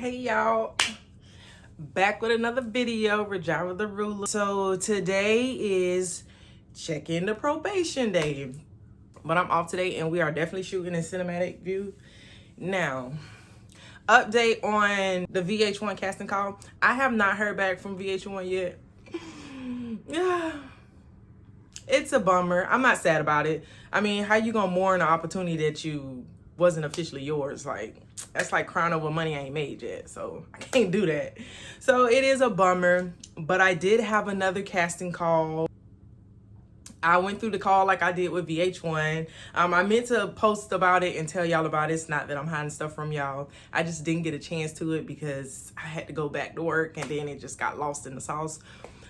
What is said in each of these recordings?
Hey y'all, back with another video, Rajara the Ruler. So today is check-in to probation day, but I'm off today and we are definitely shooting in cinematic view. Now, update on the VH1 casting call. I have not heard back from VH1 yet. It's a bummer. I'm not sad about it. I mean, how you gonna mourn an opportunity that you wasn't officially yours? Like, that's like crying over money I ain't made yet, so I can't do that. So it is a bummer, but I did have another casting call. I went through the call like I did with VH1. I meant to post about it and tell y'all about it. It's not that I'm hiding stuff from y'all. I just didn't get a chance to it because I had to go back to work and then it just got lost in the sauce.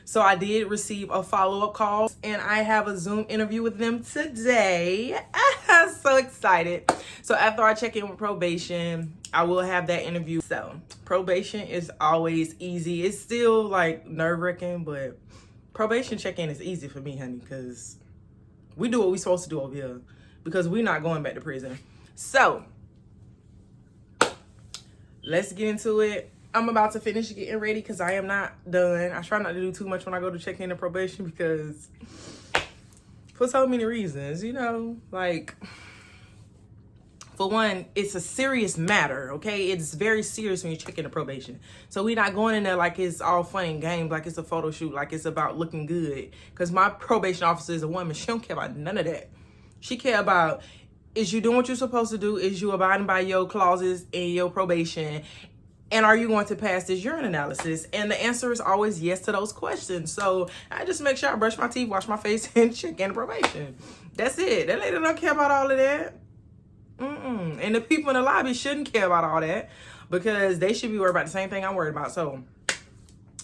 So I did receive a follow-up call and I have a Zoom interview with them today. I'm so excited. So after I check in with probation, I will have that interview. So probation is always easy. It's still like nerve-wracking, but probation check-in is easy for me, honey, because we do what we're supposed to do over here because we're not going back to prison. So let's get into it. I'm about to finish getting ready because I am not done. I try not to do too much when I go to check in to probation because for so many reasons, you know, like, for one, it's a serious matter, okay? It's very serious when you check into probation. So we're not going in there like it's all fun and games, like it's a photo shoot, like it's about looking good. Because my probation officer is a woman. She don't care about none of that. She care about, is you doing what you're supposed to do? Is you abiding by your clauses in your probation? And are you going to pass this urine analysis? And the answer is always yes to those questions. So I just make sure I brush my teeth, wash my face, and check in probation. That's it. That lady don't care about all of that. And the people in the lobby shouldn't care about all that because they should be worried about the same thing I'm worried about. So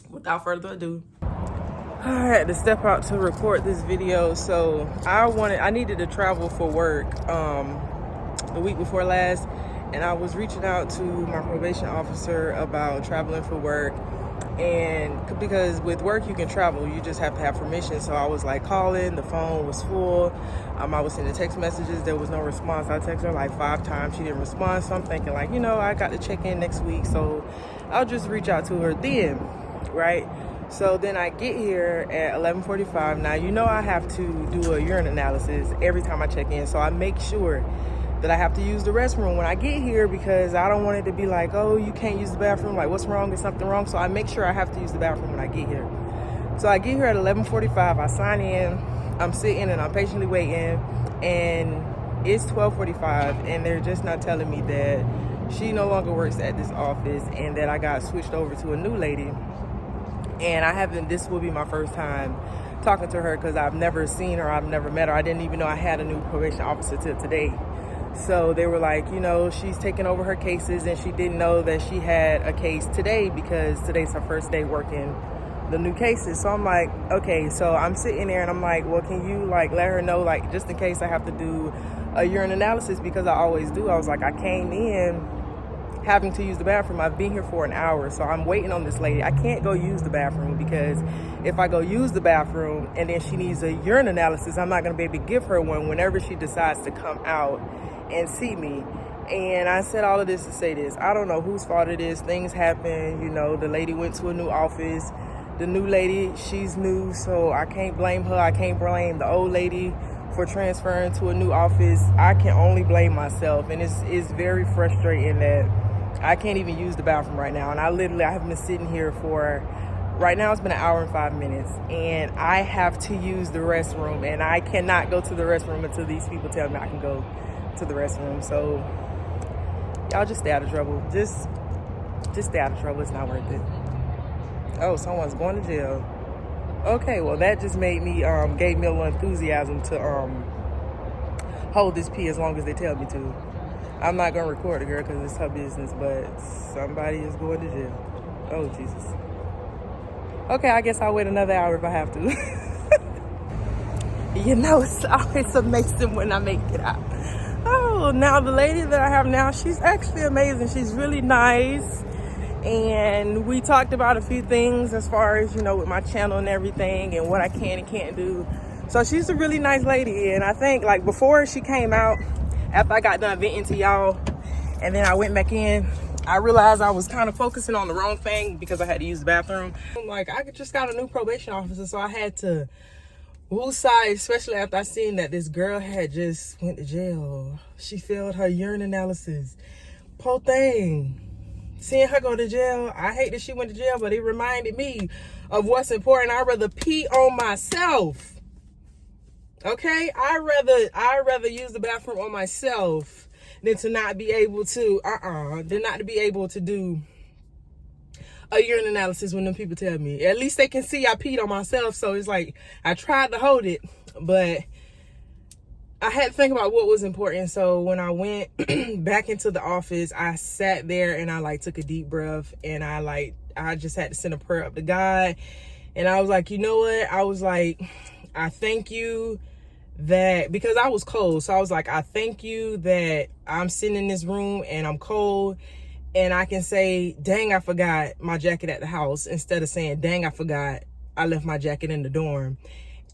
without further ado, I had to step out to record this video. So I needed to travel for work the week before last, and I was reaching out to my probation officer about traveling for work. And because with work you can travel, you just have to have permission. So I was like calling, the phone was full. I was sending text messages, there was no response. I texted her like 5 times, she didn't respond. So I'm thinking like, you know, I got to check in next week, so I'll just reach out to her then, right? So then I get here at 11:45. Now, you know, I have to do a urine analysis every time I check in. So I make sure that I have to use the restroom when I get here because I don't want it to be like, oh, you can't use the bathroom. Like, what's wrong? Is something wrong? So I make sure I have to use the bathroom when I get here. So I get here at 11:45. I sign in. I'm sitting and I'm patiently waiting. And it's 12:45. And they're just not telling me that she no longer works at this office and that I got switched over to a new lady. And this will be my first time talking to her because I've never seen her. I've never met her. I didn't even know I had a new probation officer till today. So they were like, you know, she's taking over her cases and she didn't know that she had a case today because today's her first day working the new cases. So I'm like, okay. So I'm sitting there and I'm like, well, can you like let her know, like, just in case I have to do a urine analysis, because I always do. I was like, I came in having to use the bathroom. I've been here for an hour, so I'm waiting on this lady. I can't go use the bathroom because if I go use the bathroom and then she needs a urine analysis, I'm not going to be able to give her one whenever she decides to come out and see me. And I said all of this to say this. I don't know whose fault it is. Things happen. You know, the lady went to a new office. The new lady, she's new, so I can't blame her. I can't blame the old lady for transferring to a new office. I can only blame myself. And it's very frustrating that I can't even use the bathroom right now. And I have been sitting here for, right now it's been 1 hour and 5 minutes. And I have to use the restroom. And I cannot go to the restroom until these people tell me I can go to the restroom. So y'all just stay out of trouble. Just stay out of trouble. It's not worth it. Oh, someone's going to jail. Okay, well that just made me gave me a little enthusiasm to hold this pee as long as they tell me to. I'm not gonna record the girl because it's her business, but somebody is going to jail. Oh Jesus. Okay, I guess I'll wait another hour if I have to. You know, it's always amazing when I make it out. Oh, now the lady that I have now, she's actually amazing. She's really nice. And we talked about a few things as far as, you know, with my channel and everything and what I can and can't do. So she's a really nice lady. And I think like before she came out, after I got done venting to y'all, and then I went back in, I realized I was kind of focusing on the wrong thing because I had to use the bathroom. Like, I just got a new probation officer, so I had to woosah, especially after I seen that this girl had just went to jail. She failed her urine analysis. Poor thing. Seeing her go to jail, I hate that she went to jail, but it reminded me of what's important. I'd rather pee on myself. Okay? I'd rather use the bathroom on myself than to not be able to, than not to be able to do a urine analysis when them people tell me. At least they can see I peed on myself, so it's like, I tried to hold it, but I had to think about what was important. So when I went back into the office, I sat there and I like took a deep breath, and I just had to send a prayer up to God. And I was like, you know what? I was like, I thank you that, because I was cold. So I was like, I thank you that I'm sitting in this room and I'm cold, and I can say, dang, I forgot my jacket at the house, instead of saying, dang, I forgot I left my jacket in the dorm.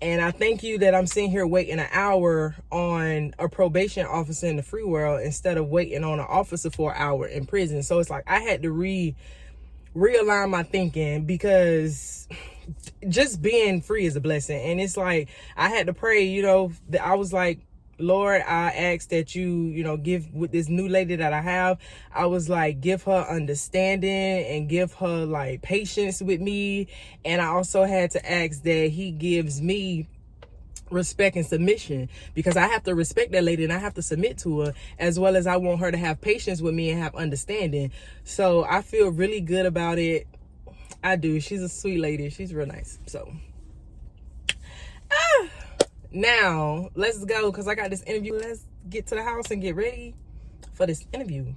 And I thank you that I'm sitting here waiting an hour on a probation officer in the free world instead of waiting on an officer for an hour in prison. So it's like I had to realign my thinking, because just being free is a blessing. And it's like I had to pray, you know, that I was like, Lord, I ask that you know, give with this new lady that I have, I was like, give her understanding and give her like patience with me. And I also had to ask that he gives me respect and submission, because I have to respect that lady and I have to submit to her, as well as I want her to have patience with me and have understanding. So I feel really good about it. I do. She's a sweet lady. She's real nice. So now let's go, because I got this interview. Let's get to the house and get ready for this interview.